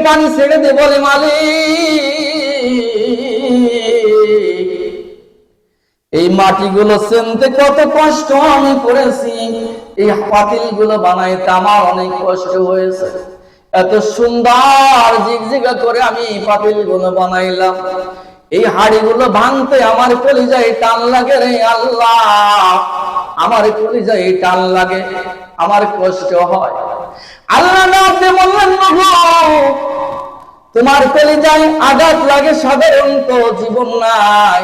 পানি ছেড়ে দে, বলে মালিক এই মাটিগুলো চেনতে কত কষ্ট আমি করেছি, এই পাতিলগুলো বানাইতে আমার অনেক কষ্ট হয়েছে, এত সুন্দর জিগজিগা করে আমি পাতিলগুলো বানাইলাম, এই হাড়িগুলো ভাঙতে আমার কলিজায় টান লাগে রে আল্লাহ, আমার কলিজায় টান লাগে, আমার কষ্ট হয়। আল্লাহ আপনি বললেন তোমার কলিজায় আঘাত লাগে সাধারণত, জীবন নাই,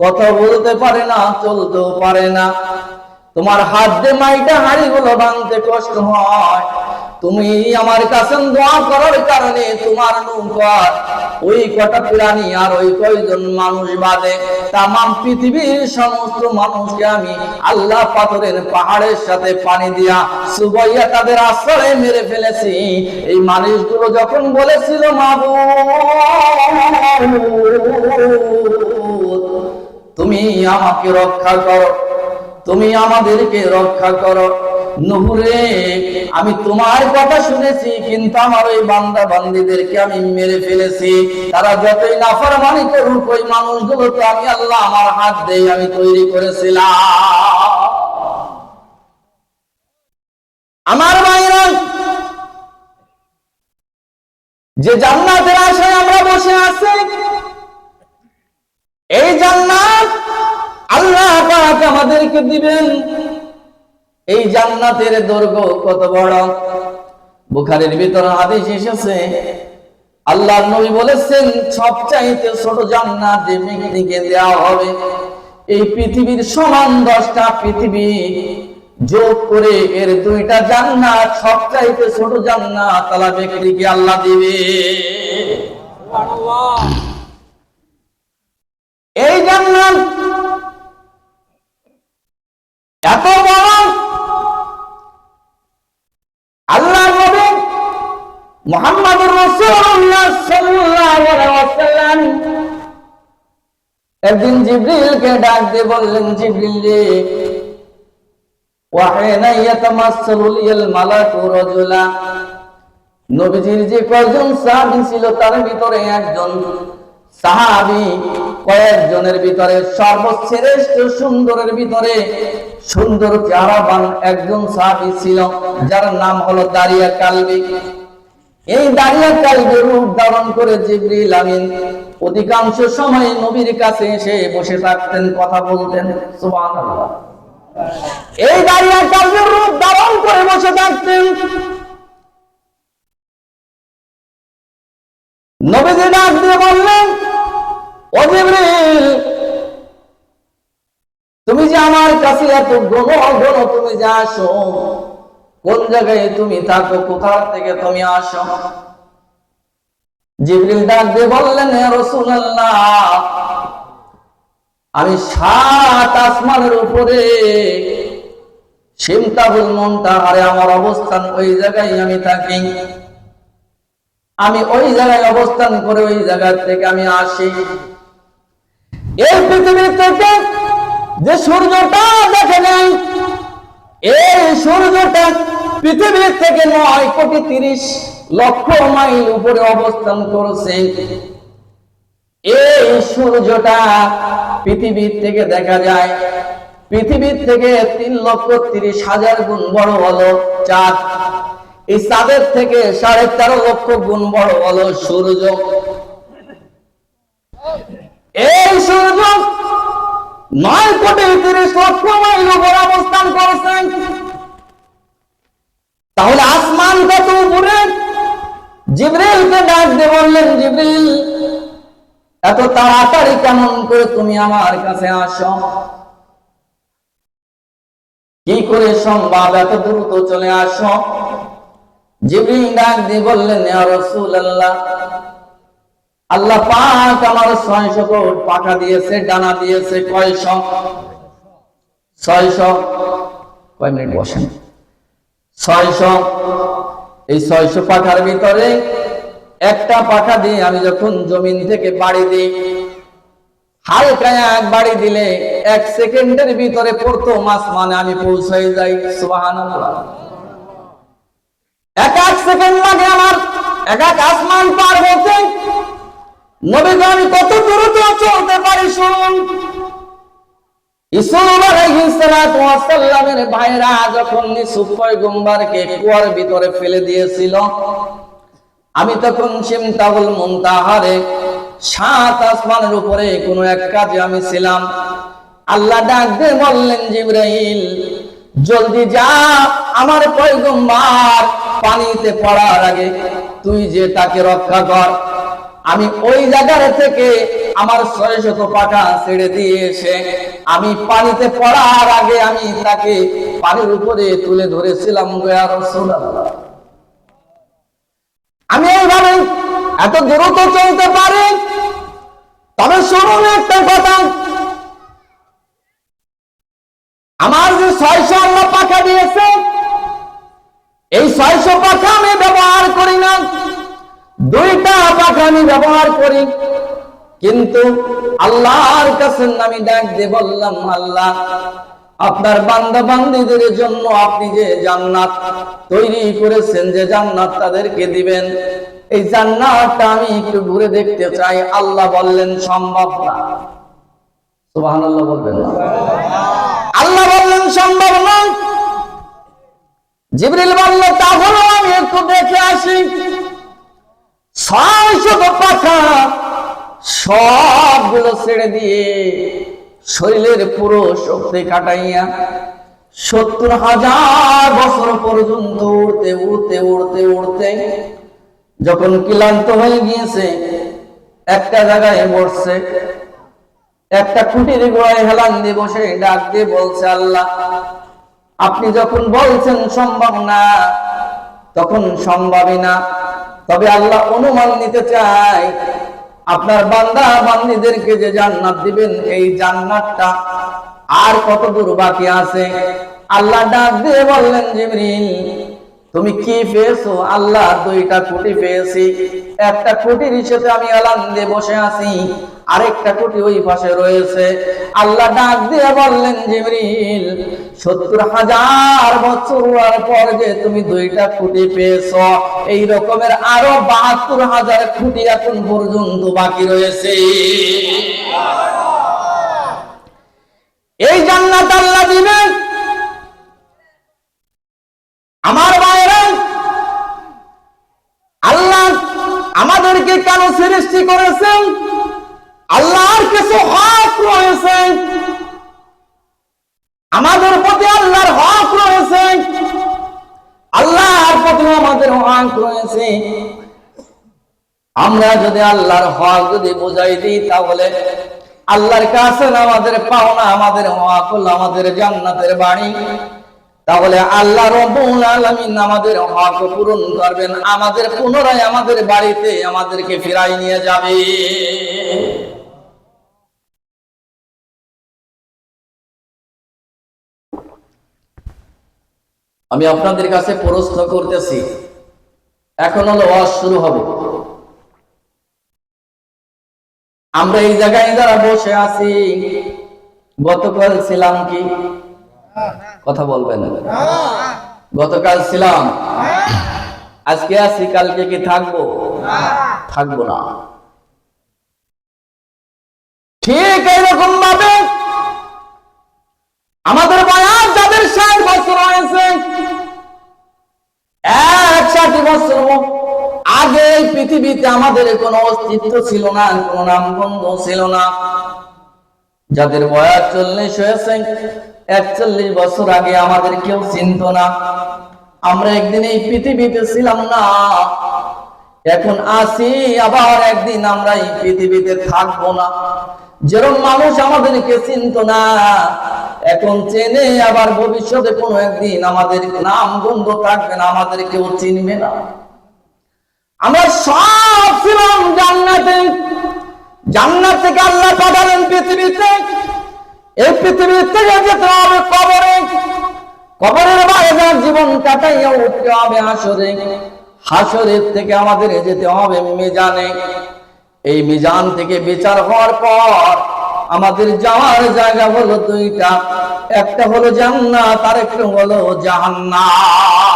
কথা বলতে পারে না, চলতেও পারে না, তোমার হাত দিয়ে মাইটা হাড়িগুলো ভাঙতে কষ্ট হয়, তুমি আমার কাছে দোয়া করার কারণে তোমার নৌকার ওই কটা প্রাণী আর ওই কয়জন মানুষ বাদে তামাম পৃথিবীর সমস্ত মানুষকে আমি আল্লাহ পাথরের পাহাড়ের সাথে পানি দিয়া সুবাইয়া তাদের আশ্রয়ে মেরে ফেলেছি। এই মানুষগুলো যখন বলেছিল মাবুদ তুমি আমাকে রক্ষা করো, তুমি আমাদেরকে রক্ষা করো, নূরে আমি তোমার কথা শুনেছি কিন্তু আমার ওই বান্দা বান্দীদেরকে আমি মেরে ফেলেছি, তারা যতই নাফরমানি করুক ওই মানুষগুলো তো আমি আল্লাহ আমার হাত দিয়ে আমি তৈরি করেছিলাম। আমার ভাইরা, যে জান্নাতের আশায় আমরা বসে আছি, এই জান্নাত আল্লাহ পাক আমাদেরকে দিবেন। এই জান্নাতের দৈর্ঘ্য কত বড়, বুখারীর ভিতরে হাদিস এসেছে, আল্লাহর নবী বলেছেন সবচাইতে ছোট জান্নাত যে ব্যক্তিকে দেওয়া হবে, এই পৃথিবীর সমান 10টা পৃথিবী যোগ করে এর 2টা জান্নাত, সবচাইতে ছোট জান্নাত আল্লাহ ব্যক্তিকে আল্লাহ দিবে। সুবহানাল্লাহ। এই জান্নাত এত বড়, আল্লাহর নবী মুহাম্মদুর রাসূলুল্লাহ সাল্লাল্লাহু আলাইহি ওয়াসাল্লাম একদিন জিবরিলকে ডাক দিয়ে বললেন, জিবরিল রে, ওয়াহিনা ইয়াতামাসসালু লিল মালাকু রাজুলা, নবীজির যে কয়েকজন সাহাবী ছিল তার ভিতরে একজন সাহাবী, কয়েকজনের ভিতরে সর্বশ্রেষ্ঠ সুন্দরের ভিতরে সুন্দর চেহারাবান একজন সাহাবী ছিল, যার নাম হলো দারিয়া কালবি। এই দারিয়া কালবির রূপ ধারণ করে জিবরিল আমিন অধিকাংশ সময় নবীর কাছে এসে বসে থাকতেন, কথা বলতেন। সুবহানাল্লাহ। এই দারিয়া কালবির রূপ ধারণ করে বসে থাকতেন। নবীজি ডাক দিয়ে বললেন, ও জিবরিল, তুমি যে আমার কাছে এত ঘন ঘন তুমি যে আসো, কোন জায়গায় তুমি থাকো, কোথা থেকে তুমি আসো? জিবরিল ডাক দিয়ে বললেন, হে রাসূলুল্লাহ, আমি 7 আসমানের উপরে সিমতাবুল মুনতাহারে আমার অবস্থান, ওই জায়গায় আমি থাকি, আমি ওই জায়গায় অবস্থান করে ওই জায়গা থেকে আমি আসি। এই পৃথিবী থেকে যে সূর্যটা দেখা যায়, এই সূর্যটা পৃথিবীর থেকে 9,30,00,000 মাইল উপরে অবস্থান করছে। এই সূর্যটা পৃথিবীর থেকে দেখা যায়, পৃথিবীর থেকে 3,30,000 গুণ বড় হলো চাঁদ, এই চাঁদের থেকে 13.5 গুণ বড় হলো সূর্য। এই সূর্য 9,30,00,000 মাইল উপরে অবস্থান করছেন। তাহলে আসমান কত উপরে? জিবরিলকে ডাক দিয়ে বললেন, জিবরিল, এত তাড়াতাড়ি কেমন করে তুমি আমার কাছে আসো? কি করে সম্ভব এত দ্রুত চলে আসো? জিবরিল ডাক দিয়ে বললেন, ইয়া রাসূলুল্লাহ, আল্লাহ পাক আমার 600 কোট পাখা দিয়েছে, ডানা দিয়েছে। কয়শো? 600। কয় মিনিট বসেন। 600। এই 600 পাখার ভিতরে একটা পাখা দিয়ে আমি যখন জমিন থেকে বাড়ি দিই, হালকা এক বাড়ি দিলে 1 সেকেন্ডের ভিতরে প্রথম আসমানে আমি পৌঁছে যাই। সুবহানাল্লাহ। 1 সেকেন্ড লাগে আমার এক এক আসমান পার হতে নবী গো আমি কত দ্রুত চলতে পারি শুনুন। ইউসুফ আলাইহিস সালাতু ওয়াস সালামের ভাইরা যখন ইউসুফ পয়গম্বরকে কুয়ার ভিতরে ফেলে দিয়েছিল, আমি তখন সিমতাউল মুনতাহারে 7 আসমানের উপরে কোন এক কাজে আমি ছিলাম। আল্লাহ ডাক দিয়ে বললেন, জিবরাইল জলদি যা, আমার পয়গম্বর পানিতে পড়ার আগে তুই যে তাকে রক্ষা কর। আমি ওই জায়গার থেকে আমার 600 পাখা ছেড়ে দিয়ে এসে আমি পানিতে পড়ার আগে আমি তাকে পানির উপরে তুলে ধরেছিলাম। ইয়া রাসূলুল্লাহ, আমি এইভাবে এত দ্রুত চলতে পারি। তবে শুনুন একটা কথা, আমার যে 600 আল্লাহ পাখা দিয়েছে, এই 600 পাখা আমি ব্যবহার করি না, 2টা পাখা আমি ব্যবহার করি। কিন্তু আল্লাহর কাছে আমি ডাক দিয়ে বললাম, আল্লাহ আপনার বান্দা বান্দীদের জন্য আপনি যে জান্নাত তৈরি করেছেন, যে জান্নাত তাদেরকে দিবেন, এই জান্নাতটা আমি একটু ঘুরে দেখতে চাই। আল্লাহ বললেন সম্ভব না। সুবহানাল্লাহ বলবেন না? আল্লাহ বললেন সম্ভব না। জিবরিল বলল তাহলে আমি একটু দেখে আসি। 600 পাখা সবগুলো ছেড়ে দিয়ে শরীরের পুরো শক্তি কাটাইয়া 70,000 বছর পর্যন্ত উড়তে উড়তে উড়তে উড়তে যখন ক্লান্ত হয়ে গিয়েছে, একটা জায়গায় বসছে, একটা খুঁটির গোড়ায় হেলান দিয়ে বসে ডাক দিয়ে বলছে, আল্লাহ আপনি যখন বলছেন সম্ভব না, তখন সম্ভবই না। তবে আল্লাহ অনুমান নিতে চাই, আপনার বান্দা বান্দীদেরকে যে জান্নাত দিবেন, এই জান্নাতটা আর কত দূর বাকি আছে। আল্লাহ ডাক দিয়ে বললেন, জিবরিল তুমি কি পেয়েছো? আল্লাহ 2টা খুঁটি পেয়েছি। একটা খুঁটির সাথে আমি এলান দিয়ে বসে আছি, আরেকটা খুঁটি ওই পাশে রয়েছে। আল্লাহ ডাক দিয়ে বললেন, জিবরিল 70,000 বছর পর যে তুমি 2টা খুঁটি পেয়েছো, এই রকমের আরো 72,000 খুঁটি এখন পর্যন্ত বাকি রয়েছে। এই জান্নাত আল্লাহ দিবেন। আমার ভাইরা, আল্লাহ আমাদেরকে কেন সৃষ্টি করেছেন? আল্লাহর কিছু হক রয়েছে, আমাদের প্রতি আল্লাহর হক রয়েছে, আল্লাহর প্রতি আমাদের হক রয়েছে। আমরা যদি আল্লাহর হক যদি বুঝাই দিই, তাহলে আল্লাহর কাছে আমাদের পাওনা, আমাদের হক হলো আমাদের জান্নাতের বাড়ি। তাহলে আল্লাহ রাব্বুল আলামিন আমাদের হক পূরণ করবেন, আমাদের পুনরায় আমাদের বাড়িতে আমাদেরকে ফিরাই নিয়ে যাবে। আমি আপনাদের কাছে প্রশ্ন করতেছি, এখন হলো ওয়াজ শুরু হবে। আমরা এই জায়গায় যারা বসে আছি, গতকাল ছিলাম কি? কথা বলবেন? গতকাল ছিলাম, আজকে আছি, কালকে কি থাকবো? থাকবো না। ঠিক এরকম ভাবে আমাদের বয়স যাদের 60 বছর হয়েছে, 60 বছর আগে এই পৃথিবীতে আমাদের কোনো অস্তিত্ব ছিল না, কোনো নামগন্ধ ছিল না। যাদের বয়স 40 হয়েছে, 41 বছর আগে আমাদের কেউ চিনত না। আমরা একদিন এই পৃথিবীতে ছিলাম না, এখন আসি, আবার একদিন আমরা এই পৃথিবীতে থাকবো না। যেরকম মানুষ আমাদেরকে চিনত না, এখন চেনে, আবার ভবিষ্যতে কোনো একদিন আমাদের নাম গন্ধ থাকবে না, আমাদের কেউ চিনবে না। আমরা সব ছিলাম জান্নাতে, জান্নাত থেকে আল্লাহ পাঠালেন পৃথিবীতে। এই পৃথিবী থেকে যেতে হবে কবরে, কবরের বাইরে জীবন কাটাইয়া উঠতে হবে হাসরে, হাসরের থেকে আমাদের যেতে হবে মিজানে। এই মিজান থেকে বিচার হওয়ার পর আমাদের যাওয়ার জায়গা হলো 2টা, একটা হলো জান্নাত আর একটা হলো জাহান্নাম।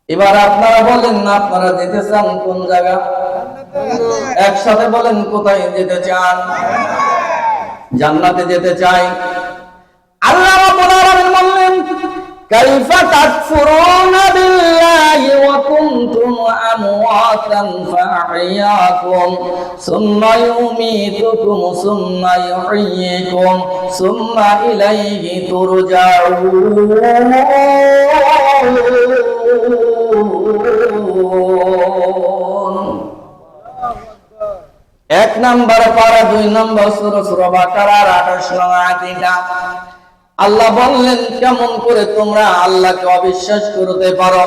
এবার আপনারা বলেন না, আপনারা যেতে চান কোন জায়গা? একসাথে বলেন, কোথায় যেতে চান? জান্নাতে যেতে চাই। আল্লাহ রাব্বুল আলামিন বললেন, কাইফা তাকফুরুনা বিল্লাহি ওয়া কুনতুম আমওয়াতান ফাআহইয়াকুম সুম্মা ইউমীতুকুম সুম্মা ইউহয়িকুম সুম্মা ইলাইহি তুরজাউন। এক নম্বর পারা 2 নম্বর সূরা বাকারার 28 নং আয়াতটা আল্লাহ বললেন, কেমন করে তোমরা আল্লাহকে অবিশ্বাস করতে পারো,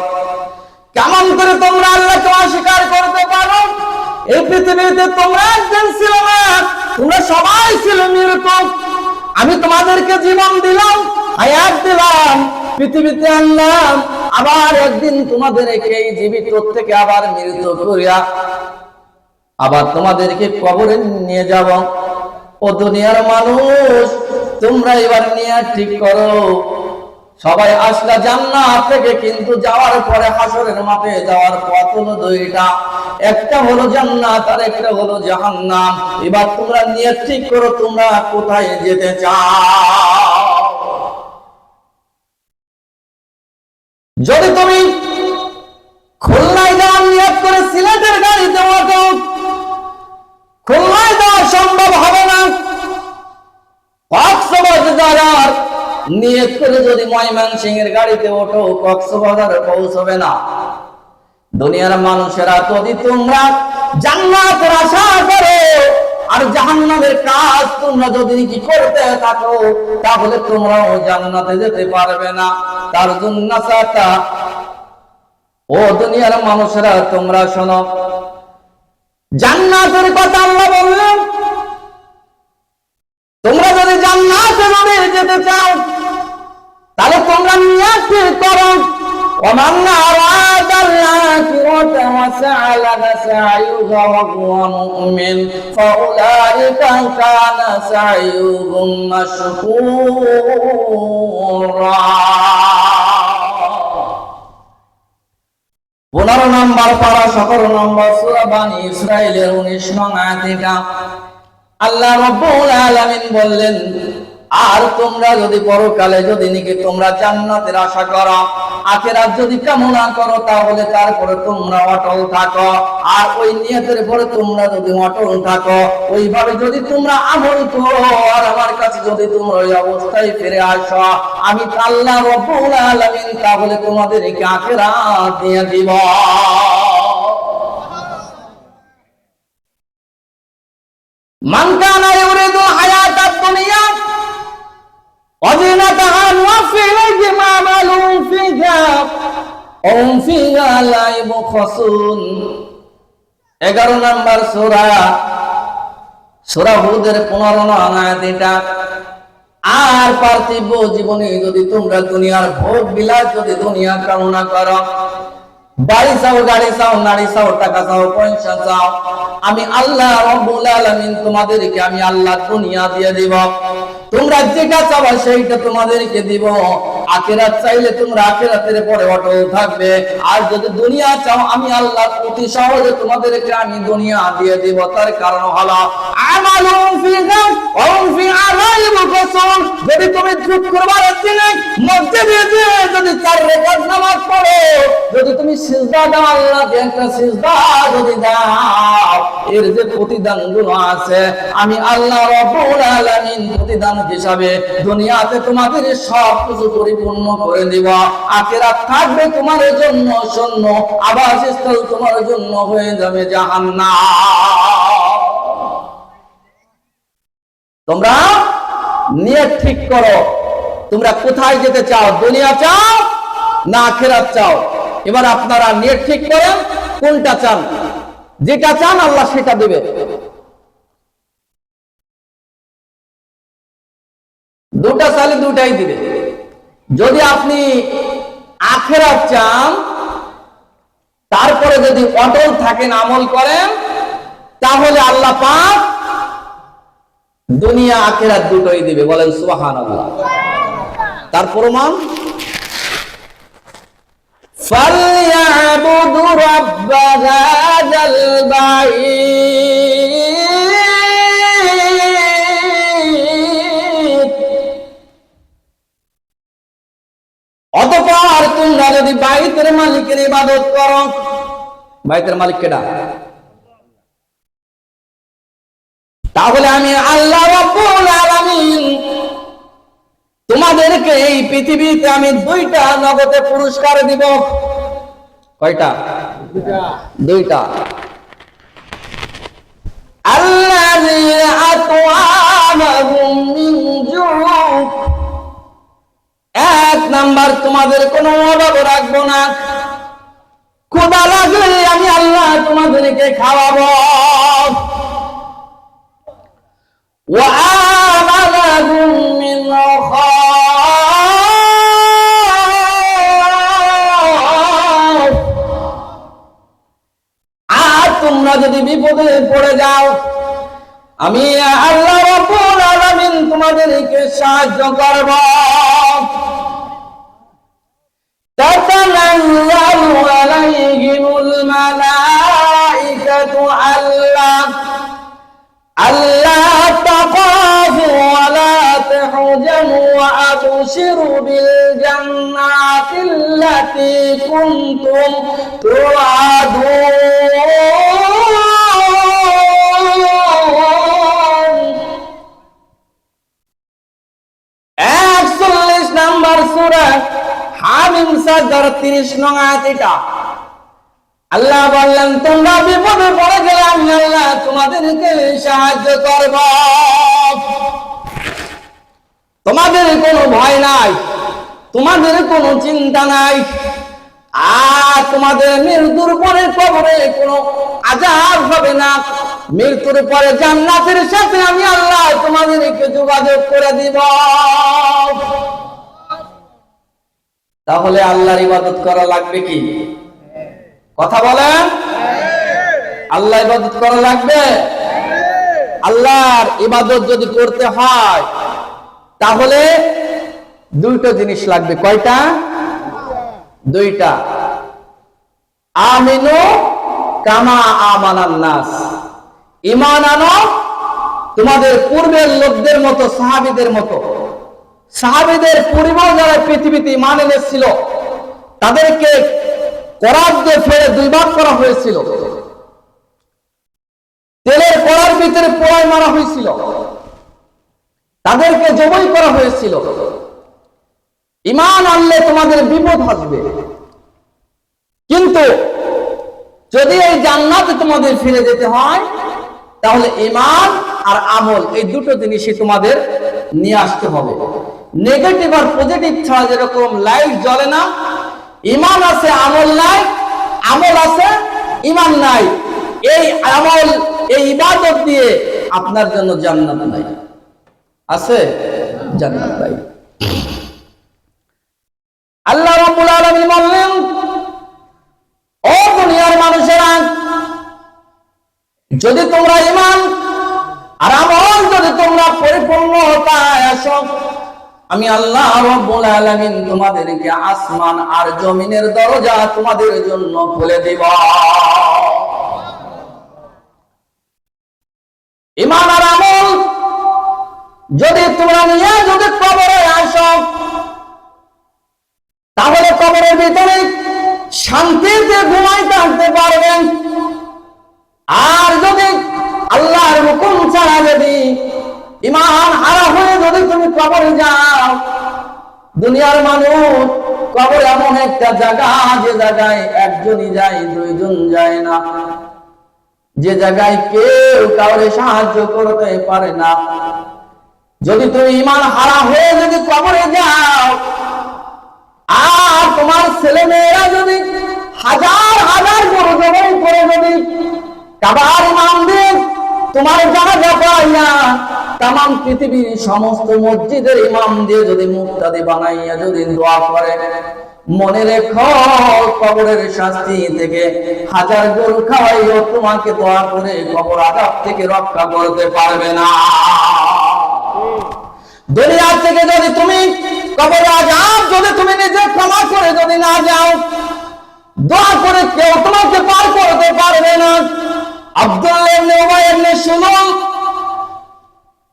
কেমন করে তোমরা আল্লাহকে অস্বীকার করতে পারো? এই পৃথিবীতে তোমরা একজন ছিল না, তোমরা সবাই ছিল মৃত। আমি তোমাদেরকে জীবন দিলাম, হায়াত দিলাম, পৃথিবীতে আনলাম, আবার একদিন তোমাদেরকে এই জীবিত থেকে আবার মৃত করিয়া আবার তোমাদেরকে কবরে নিয়ে যাব। ও দুনিয়ার মানুষ, তোমরা এবার নিয়ে ঠিক করো। সবাই আসলা জান্নাত থেকে, কিন্তু যাওয়ার পরে হাসরের মাঠে যাওয়ার পথ হলো 2টা, একটা হলো জান্নাত আর একটা হলো জাহান্নাম। এবার তোমরা নিয়ে ঠিক করো, তোমরা কোথায় যেতে চাও? যদি তুমি খুলনায় যাওয়ার নিয়ত করে সিলেটের গাড়িতে ওঠো, খুলনায় যাওয়া সম্ভব হবে না। কক্সবাজার নিয়ত করে যদি ময়মনসিংহের গাড়িতে ওঠো, কক্সবাজারে পৌঁছবে না। দুনিয়ার মানুষেরা, যদি তোমরা জান্নাতের আশা করো আর জাহান্নামের কাজ তোমরা যদি কি করতে থাকো, তাহলে তোমরাও জান্নাতে যেতে পারবে না। তার জন্য ও দুনিয়ার মানুষেরা, তোমরা শোনো, জান্নাতের কথা আল্লাহ বললেন। তোমরা যদি জান্নাতে যেতে চাও, তাহলে তোমরা নিয়ত করো, ومن أراد الآخرة وسعى لها سعيها وهو مؤمن فأولئك كان سعيهم مشكورا। 15 নম্বর পারা 17 নম্বর সূরা বানী ইসরাঈলের 19 নং আয়াতটা আল্লাহ রাব্বুল আলামিন বললেন, আর তোমরা যদি পরকালে যদি নাকি তোমরা জান্নাতের আশা করো, আখিরাত যদি কামনা করো, তাহলে তারপরে তোমরা অটল থাকো। আর ওই নিয়তের পরে তোমরা যদি অটল থাকো, ওইভাবে যদি তোমরা আমল করো, আর আমার কাছে যদি তোমরা ওই অবস্থায় ফিরে আসো, আমি আল্লাহ রাব্বুল আলামিন তাহলে তোমাদেরকে আখিরাত দিয়ে দিব। মান কানা ইউরিদু হায়াতাদ দুনিয়া وزينتها نوفي إليهم أعمالهم فيها وهم فيها لا يبخسون। 11 নম্বর সূরা হুদের 15 নং আয়াতটা, আর পার্থিব জীবনে যদি তোমরা দুনিয়ার ভোগ বিলাস যদি দুনিয়া কামনা করো, বাড়ি চাও, গাড়ি চাও, নারী চাও, টাকা চাও, পয়সা চাও, আমি আল্লাহ রাব্বুল আলামিন তোমাদেরকে আমি আল্লাহ দুনিয়া দিয়ে দিব। তোমরা যেটা চাও সেইটা তোমাদেরকে দিব। আখিরাত চাইলে তোমরা আখিরাতের পরে অটল থাকবে, আর যদি দুনিয়া চাও আমি আল্লাহ অতি সহজে তোমাদেরকে আমি দুনিয়া দিয়ে দিব। তার কারণ হলো আমালুম ফিহা ওয়া হুম ফিহা লা ইবখাসুন। যদি তুমি শুক্রবার দিনে মসজিদে গিয়ে যদি 4 রাকাত নামাজ পড়ো, যদি তুমি সিজদা দাও, আল্লাহকে একটা সিজদা যদি দাও, এর যে প্রতিদান গুলো আছে আমি আল্লাহ রাব্বুল আলামিন প্রতিদান হিসাবে দুনিয়াতে তোমাদের সব কিছু পরিপূর্ণ করে দিব। আখিরাত থাকবে তোমার জন্য শূন্য, আবাসস্থল তোমার জন্য হয়ে যাবে জাহান্নাম। তোমরা নিয়ত ঠিক করো, তোমরা কোথায় যেতে চাও, দুনিয়া চাও না আখিরাত চাও? এবার আপনারা নিয়ত ঠিক করেন কোনটা চান। যেটা চান আল্লাহ সেটা দিবে। দুটা চাইলে দুটাই দিবে। যদি আপনি আখিরাত চান, তারপরে যদি অটল থাকেন, আমল করেন, তাহলে আল্লাহ পাক দুনিয়া আখিরাত দুটোই দিবে। বলেন সুবহানাল্লাহ। তার প্রমাণ ফালইয়াবুদু রাব্ব হাযাল বাইত। অতঃপর তোমরা যদি বাইতের মালিকের ইবাদত করো, বাইতের মালিক কেডা? তাহলে আমি আল্লাহ রাব্বুল আলামিন তোমাদেরকে এই পৃথিবীতে আমি দুইটা নগদে পুরস্কার দিব। কয়টা? দুইটা। আল্লাযী আত'আমাহুম মিন জু', এক নাম্বার তোমাদের কোনো অভাব রাখবো না, ক্ষুধা লাগলে আমি আল্লাহ তোমাদেরকে খাওয়াবো। ওয়া আমানাহুম মিন খাউফ, আর তোমরা যদি বিপদে পড়ে যাও আমি আল্লাহ রাব্বুল আলামিন তোমাদেরকে সাহায্য করব। তাতানাজ্জালু আলাইহিমুল মালাইকাতু আল্লা তাখাফু ওয়া লা তাহজানু ওয়া আবশিরু বিল জান্নাতিল্লাতী কুনতুম তুআদুন। 41 নম্বর সূরা হামিম সাজদার 30 নং আয়াত। এটা আল্লাহ বললেন তোমরা বিপদে পড়ে গেলে আমি আল্লাহ তোমাদেরকে সাহায্য করব। তোমাদের কোনো ভয় নাই, তোমাদের কোনো চিন্তা নাই, আর তোমাদের মৃত্যুর পরে কবরে কোনো আযাব হবে না। মৃত্যুর পরে জান্নাতের সাথে আমি আল্লাহ তোমাদেরকে যোগাযোগ করে দিব। তাহলে আল্লাহর ইবাদত করা লাগবে কি? কথা বলেন, আল্লাহ ইবাদত করা লাগবে? আল্লাহর ইবাদত যদি করতে হয় তাহলে দুইটা জিনিস লাগবে। কয়টা? দুইটা। আমিনু কামা আমানান নাস, ঈমান আনো তোমাদের পূর্বের লোকদের মতো, সাহাবীদের মতো। সাহাবীদের পরিবার যারা পৃথিবীতে ঈমান এনেছিল তাদেরকে করাত দিয়ে ফেলে দুই ভাগ করা হয়েছিল, তেলের কড়ার ভিতরে পোড়ায় মারা হয়েছিল, তাদেরকে জবাই করা হয়েছিল। ঈমান আনলে তোমাদের বিপদ আসবে, কিন্তু যদি এই জান্নাতে তোমাদের ফিরে যেতে হয় তাহলে ঈমান আর আমল এই দুটো জিনিসই তোমাদের নিয়ে আসতে হবে। নেগেটিভ আর পজিটিভ ছাড়া যেরকম লাইট জ্বলে না, ঈমান আছে আমল নাই, আমল আছে ঈমান নাই। এই আমল এই ইবাদত দিয়ে আপনার জন্য জান্নাত নাই, আছে জান্নাত নাই। আল্লাহ রাব্বুল আলামিন বললেন ও দুনিয়ার মানুষেরা, যদি তোমরা ঈমান আর আমল যদি তোমরা পরিপূর্ণতায় আসো আমি আল্লাহ রাব্বুল আলামিন তোমাদেরকে আসমান আর জমিনের দরজা তোমাদের জন্য খুলে দেব। ঈমান আর আমল যদি তোমরা নিয়ে যদি কবরে আসো তাহলে কবরের ভিতরে শান্তিতে ঘুমাই থাকতে পারবেন। আর যদি আল্লাহর হুকুম ছাড়া যদি ঈমান হারা হয়ে যদি তুমি কবরে যাও, দুনিয়ার মানুষ কবর এমন একটা জায়গা যে জায়গায় একজনই যায়, দুইজন যায় না, যে জায়গায় কেউ কাউরে সাহায্য করতে পারে না। যদি তুমি ঈমান হারা হয়ে যদি কবরে যাও আর তোমার ছেলে মেয়েরা যদি হাজার হাজার গরু জবাই করে যদি কাবার ইমাম দিয়ে তোমার জানাজা পাইয়া তামাম পৃথিবীর সমস্ত মসজিদের ইমাম দিয়ে যদি মুক্তাদি বানাইয়া যদি দোয়া করে, মনে রেখো কবরের শাস্তি থেকে হাজার গরু খাওয়াইও তোমাকে দোয়া করে কবর আযাব থেকে রক্ষা করতে পারবে না। দুনিয়া থেকে যদি তুমি কবর আযাব যদি তুমি নিজে ক্ষমা করে যদি না যাও, দোয়া করে কেউ তোমাকে পার করতে পারবে না। আব্দুল্লাহ ইবনে উবাই ইবনে সুলুল,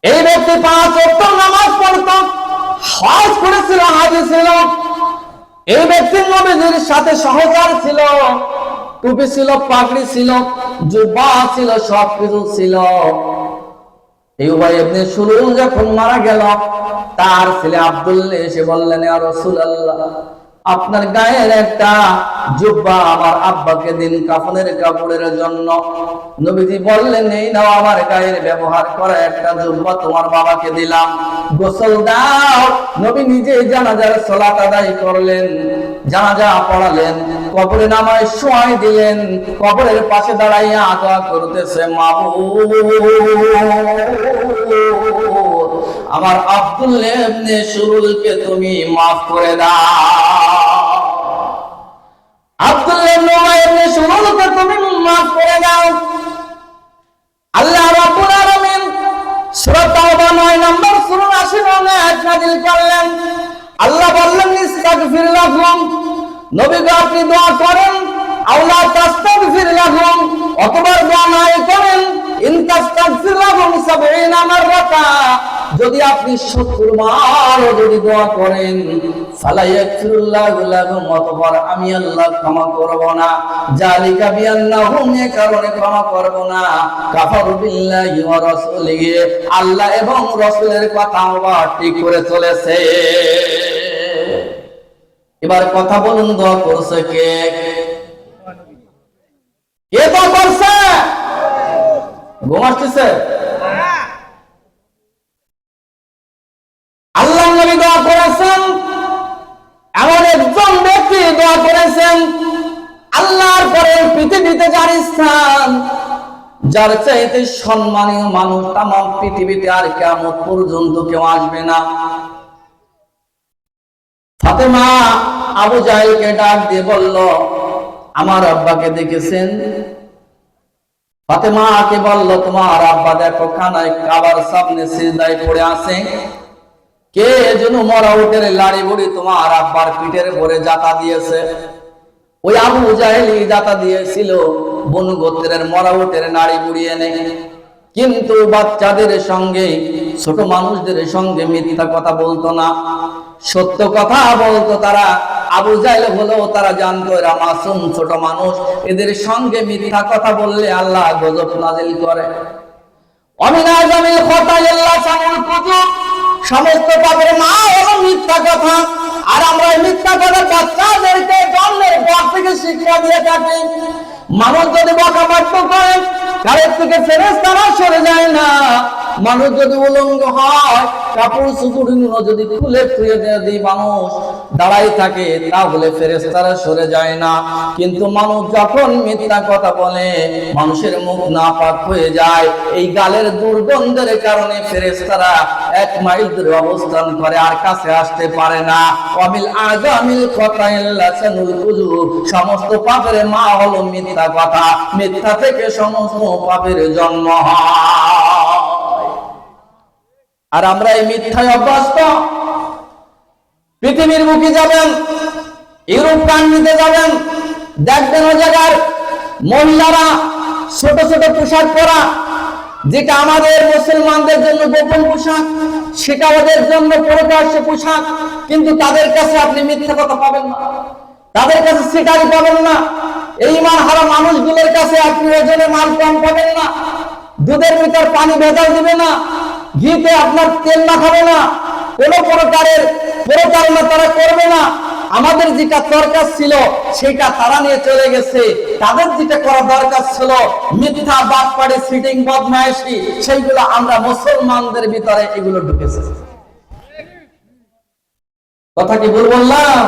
এই ব্যক্তি 5 ওয়াক্ত নামাজ পড়তো, হজ করেছিল, হাজী ছিল। এই ব্যক্তি নবীজির সাথে সহচর ছিল, টুপি ছিল, পাগড়ি ছিল, জুব্বা ছিল, সবকিছু ছিল। এই উবাই ইবনে সুলুল যখন মারা গেল, তার ছেলে আব্দুল্লাহ এসে বললেন, ইয়া রাসূলুল্লাহ, আপনার গায়ের একটা জুব্বা আমার আব্বাকে দিন কাফনের কাপড়ের জন্য। নবীজি বললেন, এই নাও আমার গায়ের ব্যবহার করা একটা জুব্বা তোমার বাবাকে দিলাম, গোসল দাও। নবী নিজে জানাজার সালাত আদায় করলেন, জানাজা পড়ালেন, কবরে নামায় শোয়াই দিলেন। কবরের পাশে দাঁড়াইয়া দোয়া করতেছে, মাবুদ আমার আব্দুল্লাহ ইবনে সুলুলকে তুমি মাফ করে দাও, আব্দুল্লাহ ইবনে সুলুলকে তুমি মাফ করে দাও। আল্লাহ রাব্বুল আলামিন সূরা তাওবা 9 নম্বর সূরা 80 নম্বর আয়াত নাযিল করলেন। আল্লাহ বললেন, ইস্তাগফির লাহুম, নবী গো আপনি দোয়া করেন, আল্লাহ তাস্তাগফির লাহুম, অথবা দোয়া নাই করেন, ইন তাস্তাগফির লাহুম 70 মাররাতা, যদি আপনি 70 বার যদি দোয়া করেন, ফালা ইয়াগফিরুল্লাহু লাহুম, অতঃপর আমি আল্লাহ ক্ষমা করব না। জালিকা বিআন্নাহুম, এ কারণে ক্ষমা করব না, কাফারু বিল্লাহি ওয়া রাসূলিহি, আল্লাহ এবং রাসূলের কথা আবার ঠিক করে চলেছে। এবার কথা বলুন, দোয়া করছে কে? কে দোয়া করছে? ঘুম আসতেছে? আল্লাহ নবী দোয়া করেছেন, এমন একজন ব্যক্তি দোয়া করেছেন, আল্লাহর পরে পৃথিবীতে যার স্থান, যার চাইতে সম্মানীয় মানুষ তাম পৃথিবীতে আর কিয়ামত পর্যন্ত কেউ আসবে না। ফাতেমা আবু জাহেলকে ডাক দিয়ে বলল, আমার আব্বাকে দেখেছেন? ফাতেমাকে বলল, তোমার আব্বা দেখো খানায় কাবার সামনে সিজদায় পড়ে আছে, কে যেন মরা উটের লাড়ি বুড়ি তোমার আব্বার পিঠের উপরে জাতা দিয়েছে। ওই আবু জাহেলি জাতা দিয়েছিল বনু গোত্রের মরা উটের নাড়ি বুড়ি এনে। কিন্তু বাচ্চাদের সঙ্গে, ছোট মানুষদের সঙ্গে মিথ্যা কথা বলতো না, সত্য কথা বলতো তারা। আবু জাহেল হলো, তারা জানতো এরা মাসুম ছোট মানুষ, এদের সঙ্গে মিথ্যা কথা বললে আল্লাহ গজব নাজিল করে। অমিনা জামিল খতা আল্লাহ সামুল কুতুব, সমস্ত পাপের মা হলো মিথ্যা কথা। আর আমরা মিথ্যা কথা বাচ্চাদেরকে জন্মের পর থেকে শিক্ষা দিয়ে থাকি। মানুষ যদি বকাবাক্য করে, কারের থেকে ফেরেশতারা সরে যায় না। মানুষ যদি উলঙ্গ হয়, কাপড় চোপড়গুলো যদি খুলে খুলে দিয়ে মানুষ দাঁড়াই থাকে, তাহলে ফেরেশতারা সরে যায় না। কিন্তু মানুষ যখন মিথ্যা কথা বলে, মানুষের মুখ নাপাক হয়ে যায়। এই গালের দুর্গন্ধের কারণে ফেরেশতারা 1 মাইল দূরে অবস্থান করে, আর কাছে আসতে পারে না। ওয়ামিল আযামিল খতাইল লাসানুল কুযুব, সমস্ত পাপের মা হলো মিথ্যা কথা। মিথ্যা থেকে সমস্ত পাপের জন্ম হয়। আর আমরা এই মিথ্যায় অভ্যস্ত। পৃথিবীর বুকে যাবেন, ইউরোপ কান্ট্রিতে যাবেন, দেখবেন ওই জায়গার মহিলারা ছোট ছোট পোশাক পরা, যেটা আমাদের মুসলমানদের জন্য গোপন পোশাক, সেটা ওদের জন্য প্রকাশ্য পোশাক। কিন্তু তাদের কাছে আপনি মিথ্যা কথা পাবেন না, তাদের কাছে শিকারি পাবেন না। এই ঈমান হারা মানুষগুলোর কাছে আপনি ওজনে মাল কম পাবেন না, দুধের ভিতর পানি ভেজাল দিবে না, ঘিতে আপনার তেল মাখাবে না, কোন প্রকারের প্রতারণা তারা করবে না। আমাদের যেটা দরকার ছিল সেটা তারা নিয়ে চলে গেছে। তাদের যেটা করা দরকার ছিল, মিথ্যা বাটপাড়ি সিটিং বদমাইশি, সেইগুলো আমরা মুসলমানদের ভিতরে এগুলো ঢুকেছে। কথা কি ভুল বললাম?